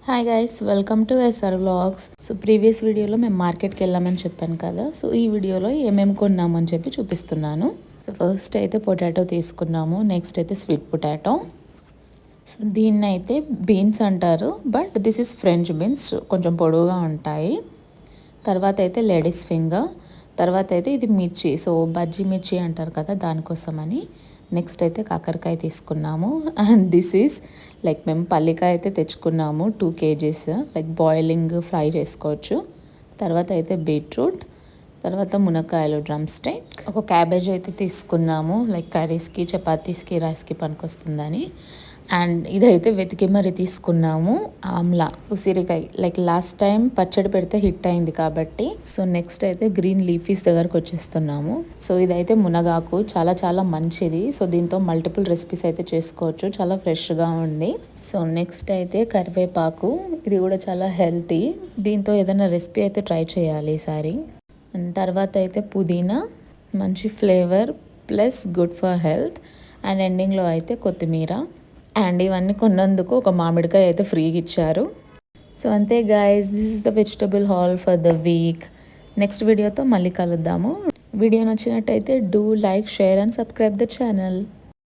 Hi guys, welcome to SR vlogs. So previous వీడియోలో మేము మార్కెట్కి వెళ్ళామని చెప్పాను కదా. సో ఈ వీడియోలో ఏమేమి కొన్నామని చెప్పి చూపిస్తున్నాను. సో ఫస్ట్ అయితే పొటాటో తీసుకున్నాము. నెక్స్ట్ అయితే స్వీట్ పొటాటో. సో దీన్ని అయితే బీన్స్ అంటారు, but this is French beans, కొంచెం పొడవుగా ఉంటాయి. తర్వాత అయితే లేడీస్ ఫింగర్. తర్వాత అయితే ఇది మిర్చి, సో బజ్జీ మిర్చి అంటారు కదా, దానికోసమని. నెక్స్ట్ అయితే కాకరకాయ తీసుకున్నాము. అండ్ దిస్ ఈజ్ లైక్ మేము పల్లికాయ అయితే తెచ్చుకున్నాము 2 kgs, లైక్ బాయిలింగ్ ఫ్రై చేసుకోవచ్చు. తర్వాత అయితే బీట్రూట్, తర్వాత మునక్కాయలు డ్రమ్ స్టిక్, ఒక క్యాబేజ్ అయితే తీసుకున్నాము, లైక్ కర్రీస్కి, చపాతీస్కి, రైస్కి పనికొస్తుందని. అండ్ ఇదైతే వెతికి మరి తీసుకున్నాము, ఆమ్లా ఉసిరికాయ, లైక్ లాస్ట్ టైం పచ్చడి పెడితే హిట్ అయింది కాబట్టి. సో నెక్స్ట్ అయితే గ్రీన్ లీఫీస్ దగ్గరకు వచ్చేస్తున్నాము. సో ఇదైతే మునగాకు, చాలా చాలా మంచిది. సో దీంతో మల్టిపుల్ రెసిపీస్ అయితే చేసుకోవచ్చు, చాలా ఫ్రెష్గా ఉంది. సో నెక్స్ట్ అయితే కరివేపాకు, ఇది కూడా చాలా హెల్తీ. దీంతో ఏదైనా రెసిపీ అయితే ట్రై చేయాలి ఈసారి. అండ్ తర్వాత అయితే పుదీనా, మంచి flavour plus good for health. And ఎండింగ్లో అయితే కొత్తిమీర. అండ్ ఇవన్నీ కొన్నందుకు ఒక మామిడికాయ అయితే ఫ్రీగా ఇచ్చారు. సో అంతే guys, this is the vegetable hall for the week. Next వీడియోతో మళ్ళీ కలుద్దాము. వీడియో నచ్చినట్టయితే do like, share and subscribe the channel.